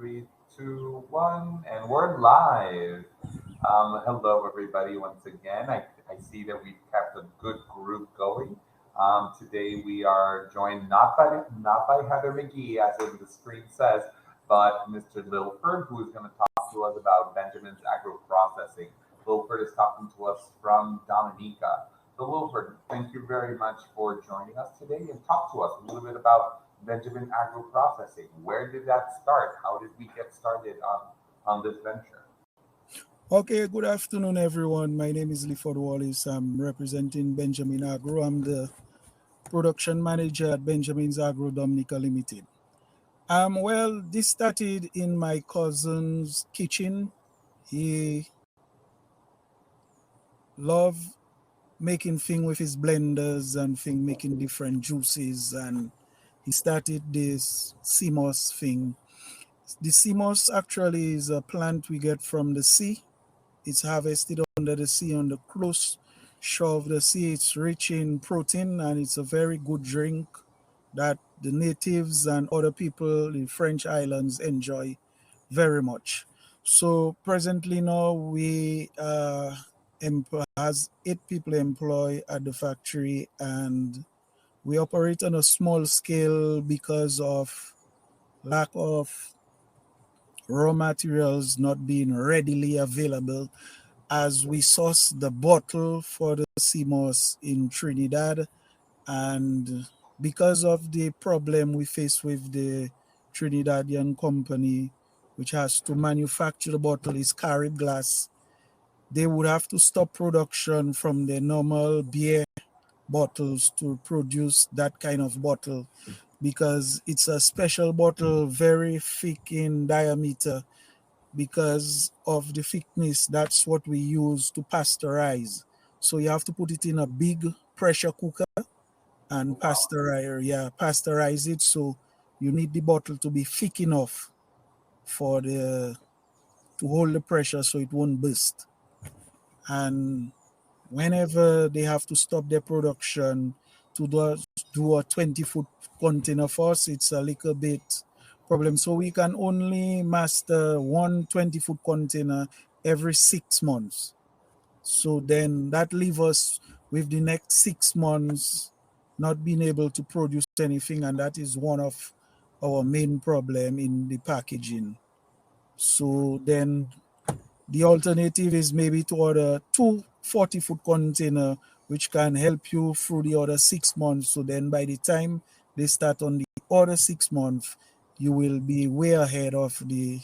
Three, two, one, and we're live. Hello, everybody, once again. I see that we've kept a good group going. Today we are joined not by Heather McGee, as in the screen says, but Mr. Lifford, who is going to talk to us about Benjamin's agro processing. Lifford is talking to us from Dominica. So, Lifford, thank you very much for joining us today and talk to us a little bit about Benjamin Agro Processing. Where did that start? How did we get started on this venture? Okay, good afternoon, everyone. My name is Lifford Wallace. I'm representing Benjamin Agro. I'm the production manager at Benjamin's Agro Dominica Limited. Well, this started in my cousin's kitchen. He loved making things with his blenders and making different juices, and he started this CMOS thing. The CMOS actually is a plant we get from the sea. It's harvested under the sea on the close shore of the sea. It's rich in protein and it's a very good drink that the natives and other people in French islands enjoy very much. So presently now we has 8 people employed at the factory, and we operate on a small scale because of lack of raw materials not being readily available, as we source the bottle for the CMOS in Trinidad. And because of the problem we face with the Trinidadian company, which has to manufacture the bottle, is Carib Glass, they would have to stop production from the normal beer bottles to produce that kind of bottle, because it's a special bottle, very thick in diameter. Because of the thickness, that's what we use to pasteurize. So you have to put it in a big pressure cooker and Wow. pasteurize it. So you need the bottle to be thick enough for the to hold the pressure so it won't burst. And whenever they have to stop their production to do a 20-foot container for us, it's a little bit problem. So we can only master one 20-foot container every 6 months. So then that leaves us with the next 6 months not being able to produce anything, and that is one of our main problem in the packaging. So then the alternative is maybe to order two 40-foot container, which can help you through the other 6 months. So then by the time they start on the other 6 months, you will be way ahead of the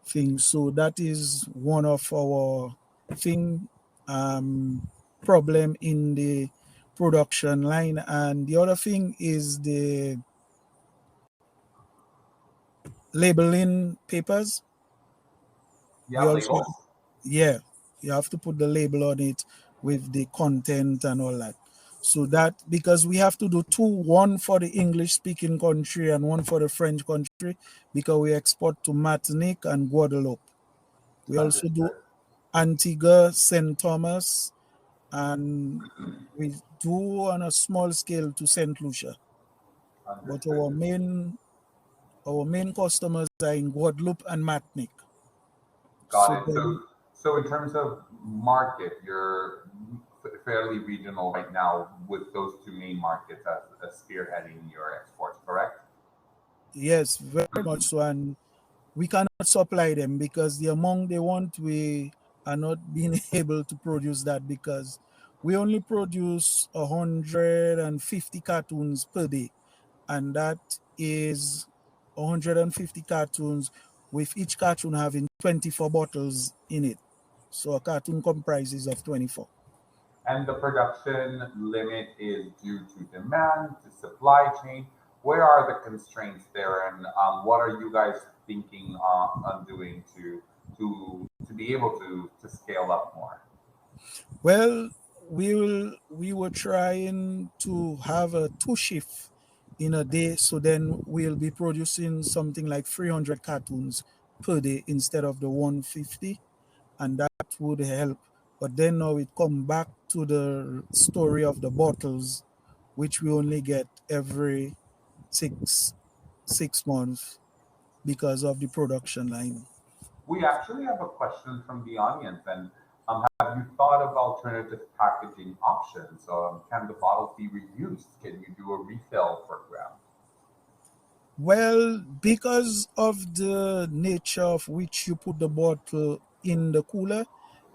thing. So that is one of our thing problem in the production line. And the other thing is the labeling papers. Yeah, We also, labels. yeah, you have to put the label on it with the content and all that. So that, because we have to do two, one for the English speaking country and one for the French country, because we export to Martinique and Guadeloupe. We also do Understood. Antigua, St. Thomas, and we do on a small scale to St. Lucia. But Understood. our main customers are in Guadeloupe and Martinique. Got So it. then, So in terms of market, you're fairly regional right now with those two main markets as spearheading your exports, correct? yes, very much so. And we cannot supply them because the amount they want, we are not being able to produce that, because we only produce 150 cartoons per day, and that is 150 cartoons with each cartoon having 24 bottles in it. So a cartoon comprises of 24. And the production limit is due to demand, to supply chain. Where are the constraints there, and what are you guys thinking on doing to be able to scale up more? Well, we were trying to have a two shift in a day, so then we'll be producing something like 300 cartoons per day instead of the 150, and that would help. But then now it come back to the story of the bottles, which we only get every six six months, because of the production line. We actually have a question from the audience, and have you thought of alternative packaging options? Can the bottles be reused? Can you do a refill program? Well, because of the nature of which you put the bottle in the cooler,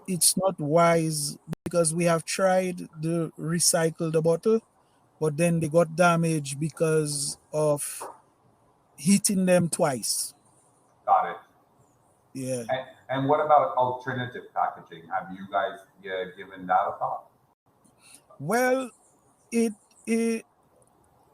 it's not wise because we have tried to recycle the bottle, but then they got damaged because of heating them twice. Got it. Yeah. And what about alternative packaging? Have you guys given that a thought? Well, it, it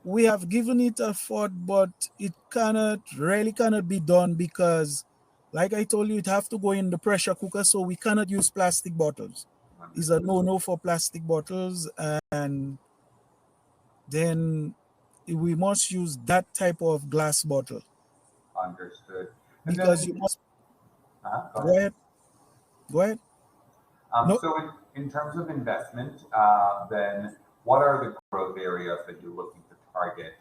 we have given it a thought, but it cannot be done because, like I told you, it have to go in the pressure cooker, so we cannot use plastic bottles. It's a Understood. no-no for plastic bottles, and then we must use that type of glass bottle Understood. And then, because you must go go ahead. ahead, go ahead. No, So, in terms of investment, then what are the growth areas that you're looking to target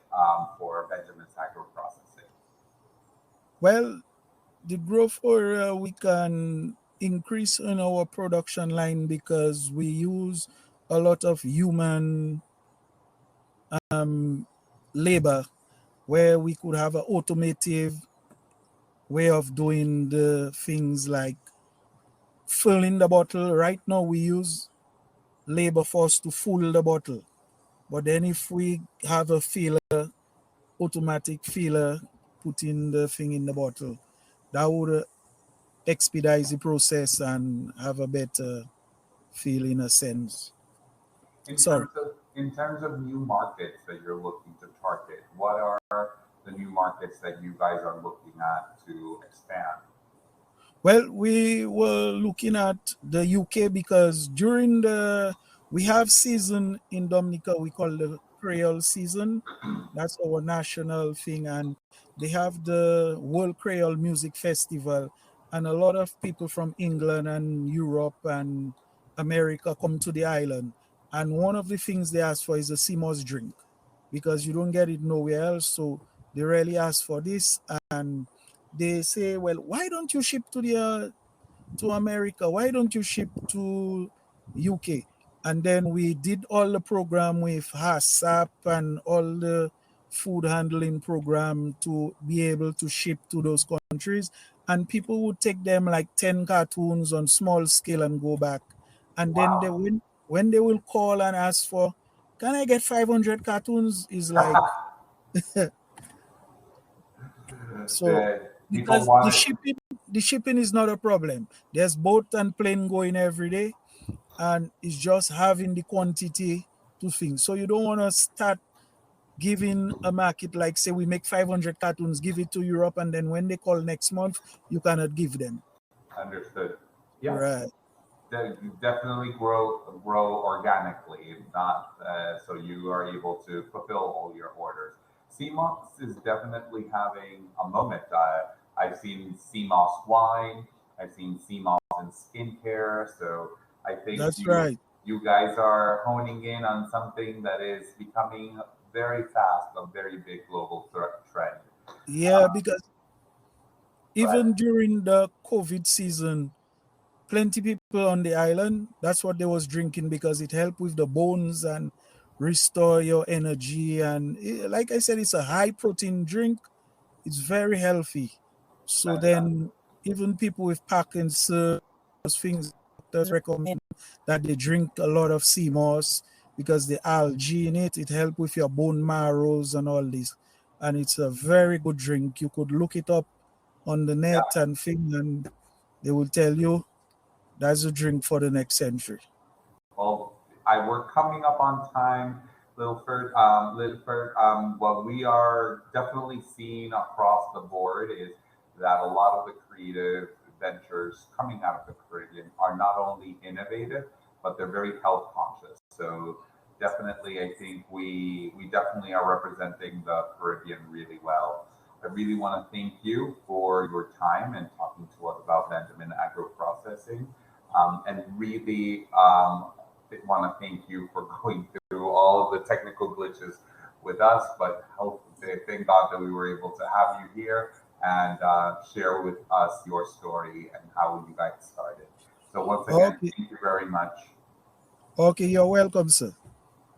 for Benjamin's agro processing? well, the growth area we can increase in our production line because we use a lot of human um, labor where we could have an automative way of doing the things like filling the bottle. Right now, we use labor force to fill the bottle. But then, if we have a filler, automatic filler, putting the thing in the bottle, that would expedite the process and have a better feel in a sense. Sorry. In terms of new markets that you're looking to target, what are the new markets that you guys are looking at to expand? Well, we were looking at the UK because during the we have season in Dominica we call the Creole season. That's our national thing, and they have the World Creole Music Festival, and a lot of people from England and Europe and America come to the island. And one of the things they ask for is a CMOS drink because you don't get it nowhere else. So they really ask for this, and they say, well, why don't you ship to America? Why don't you ship to UK? And then we did all the program with HACCP and all the food handling program to be able to ship to those countries. And people would take them like 10 cartoons on small scale and go back. And then Wow. when they will call and ask for, can I get 500 cartoons? Is like, so The people because want it. the shipping is not a problem. There's boat and plane going every day, and it's just having the quantity to things. So you don't want to start giving a market like say we make 500 cartons, give it to Europe, and then when they call next month, you cannot give them. Understood. Yeah, Right. you definitely grow organically, not so you are able to fulfill all your orders. CMOS is definitely having a moment. I've seen CMOS wine, I've seen CMOS in skincare. So I think That's right. you guys are honing in on something that is becoming very fast, a very big global trend. Yeah, because But even during the COVID season, plenty people on the island, that's what they was drinking because it helped with the bones and restore your energy. And like I said, it's a high protein drink. It's very healthy. So fantastic. then even people with Parkinson's, things, doctors recommend that they drink a lot of sea moss because the algae in it, it helps with your bone marrows and all this. And it's a very good drink. You could look it up on the net Yeah. and thing, and they will tell you that's a drink for the next century. Well, we're coming up on time, Littlefoot. Littlefoot. What we are definitely seeing across the board is that a lot of the creative ventures coming out of the Caribbean are not only innovative, but they're very health conscious. So definitely, I think we definitely are representing the Caribbean really well. I really want to thank you for your time and talking to us about Benjamin Agro Processing. And really want to thank you for going through all of the technical glitches with us, but thank God that we were able to have you here and share with us your story and how you guys started. So once again, Okay. thank you very much. Okay, you're welcome, sir.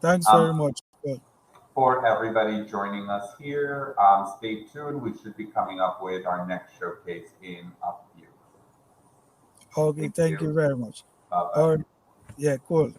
Thanks Um, very much. for everybody joining us here, stay tuned. We should be coming up with our next showcase in a few. Okay, Thank thank you you. very much. Bye bye. All right. Yeah, cool.